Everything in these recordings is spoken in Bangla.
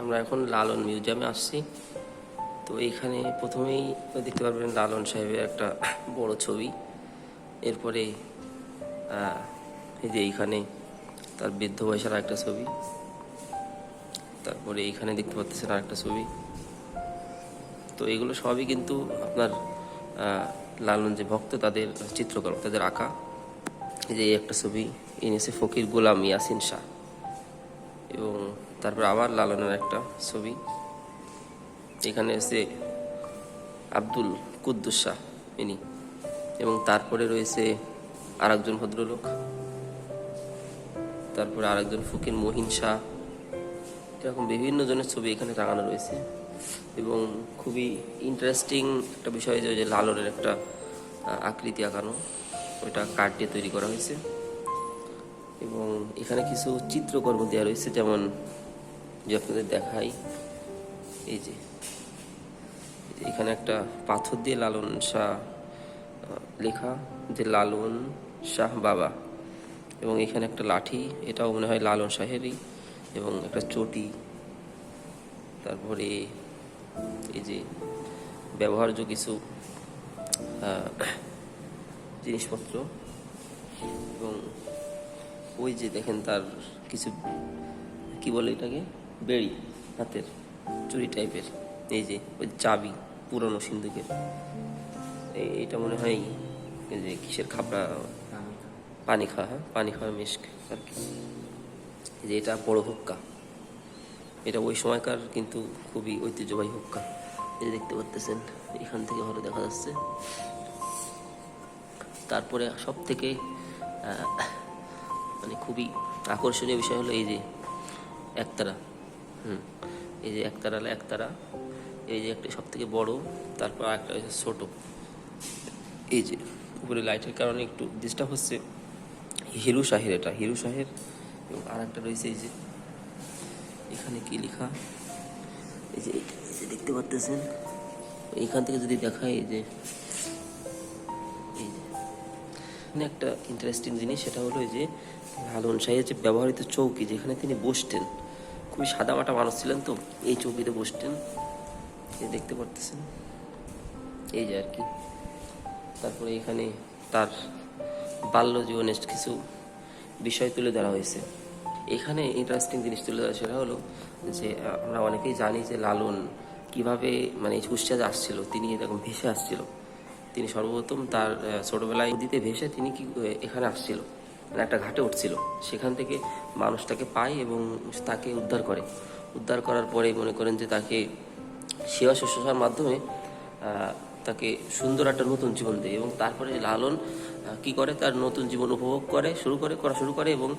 আমরা এখন লালন মিউজিয়ামে আসছি। তো এইখানে প্রথমেই দেখতে পারবেন লালন সাহেবের একটা বড় ছবি। এরপরে এই যে এইখানে তার বৃদ্ধ বয়সের একটা ছবি। তারপরে এইখানে দেখতে পাচ্ছেন আর একটা ছবি। তো এগুলো সবই কিন্তু আপনার লালন যে ভক্ত তাদের চিত্রকর্ম, তাদের আঁকা। এই যে একটা ছবি এনেছে ফকির গোলাম ইয়াসিন শাহ, এবং তারপর আবার লালনের একটা ছবি। এখানে আছে আব্দুল কুদ্দুস শাহ ইনি, এবং তারপরে রয়েছে আরেকজন ভদ্রলোক, তারপরে আরেকজন ফকির মহিন শাহ। এরকম বিভিন্ন জনের ছবি এখানে টাঙানো রয়েছে। এবং খুবই ইন্টারেস্টিং একটা বিষয় যে লালনের একটা আকৃতি আঁকানো, ওইটা কাঠ দিয়ে তৈরি করা হয়েছে। এবং এখানে কিছু চিত্রকর্ম দেওয়া রয়েছে, যেমন যে আপনাদের দেখাই, এই যে এখানে একটা পাথর দিয়ে লালন শাহ লেখা, যে লালন শাহ বাবা। এবং এখানে একটা লাঠি, এটাও মনে হয় লালন শাহেরই, এবং একটা চটি। তারপরে এই যে ব্যবহার্য কিছু জিনিসপত্র, এবং ওই যে দেখেন তার কিছু কি বলে এটাকে, বেড়ি, হাতের চুড়ি টাইপের। এই যে ওই চাবি পুরনো সিন্ধুকের, এইটা মনে হয় এই যে কিসের খাপড়া, পানি খাওয়া, হ্যাঁ পানি খাওয়া মিস্ক আর কি। এই যে এটা বড় হুক্কা, এটা ওই সময়কার কিন্তু খুবই ঐতিহ্যবাহী হুক্কা। এই দেখতে পাচ্ছেন, এখান থেকে ভালো দেখা যাচ্ছে। তারপরে সব থেকে মানে খুবই আকর্ষণীয় বিষয় হলো এই যে একতারা। এই যে একতারা, এই যে একটা সব থেকে বড়, তারপর একটা হচ্ছে ছোট। এই যে উপরে লাইটের কারণে একটু ডিস্টার্ব হচ্ছে। হিরু শাহের, এটা হিরু শাহের। এবং আর একটা রয়েছে এই যে এখানে কি লেখা, এই যে দেখতে পাচ্ছেন। এইখান থেকে যদি দেখায়, এই যে একটা ইন্টারেস্টিং জিনিস, সেটা হলো এই যে লালন শাহের যে ব্যবহৃত চৌকি, যেখানে তিনি বসতেন, খুবই সাদামাটা মানুষ ছিলেন, তো এই চৌকিতে বসতেন, এই দেখতে পারতেছেন, এই যে আর কি। তারপরে এখানে তার বাল্য জীবনের কিছু বিষয় তুলে ধরা হয়েছে। এখানে ইন্টারেস্টিং জিনিস তুলে ধরা, সেটা হলো যে আমরা অনেকেই জানি যে লালন কিভাবে মানে কুষ্টিয়াতে আসছিল, তিনি এরকম ভেসে আসছিল। তিনি সর্বপ্রথম তার ছোটবেলায় নদীতে ভেসে তিনি কি এখানে আসছিল, মানে একটা ঘাটে উঠছিল। সেখান থেকে মানুষটাকে পায় এবং তাকে উদ্ধার করার পরে মনে করেন যে তাকে সেবা শুশ্রূষার মাধ্যমে তাকে সুন্দর একটা নতুন জীবন দেয়। এবং তারপরে লালন কি করে, তার নতুন জীবন উপভোগ করা শুরু করে, এবং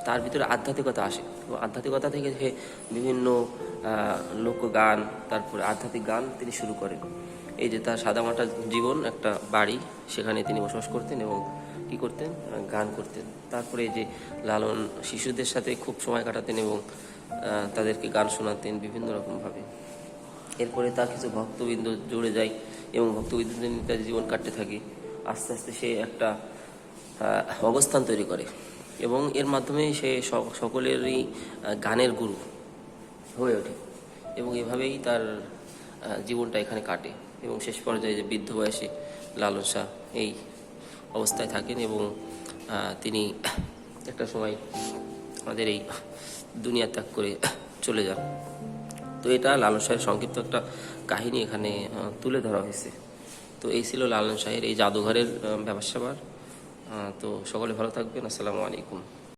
তার ভিতরে আধ্যাত্মিকতা আসে। এবং আধ্যাত্মিকতা থেকে সে বিভিন্ন লোকগান, তারপরে আধ্যাত্মিক গান তিনি শুরু করেন। এই যে তার সাদামাটা জীবন, একটা বাড়ি, সেখানে তিনি বসবাস করতেন এবং কি করতেন, গান করতেন। তারপরে এই যে লালন শিশুদের সাথে খুব সময় কাটাতেন এবং তাদেরকে গান শোনাতেন বিভিন্ন রকমভাবে। এরপরে তার কিছু ভক্তবৃন্দ জুড়ে যায় এবং ভক্তবৃন্দ নিয়ে তার জীবন কাটতে থাকে। আস্তে আস্তে সে একটা অবস্থান তৈরি করে, এবং এর মাধ্যমে সে সকলেরই গানের গুরু হয়ে ওঠে। এবং এভাবেই তার জীবনটা এখানে কাটে, এবং শেষ পর্যায়ে যে বৃদ্ধ বয়সে লালন শাহ এই অবস্থায় থাকেন, এবং তিনি একটা সময় আমাদের এই দুনিয়া ত্যাগ করে চলে যান। তো এটা লালন শাহের সংক্ষিপ্ত একটা কাহিনী এখানে তুলে ধরা হয়েছে। তো এই ছিল লালন শাহের এই জাদুঘরের ব্যাপার স্যাপার। তো সকলে ভালো থাকবেন। আসসালামু আলাইকুম।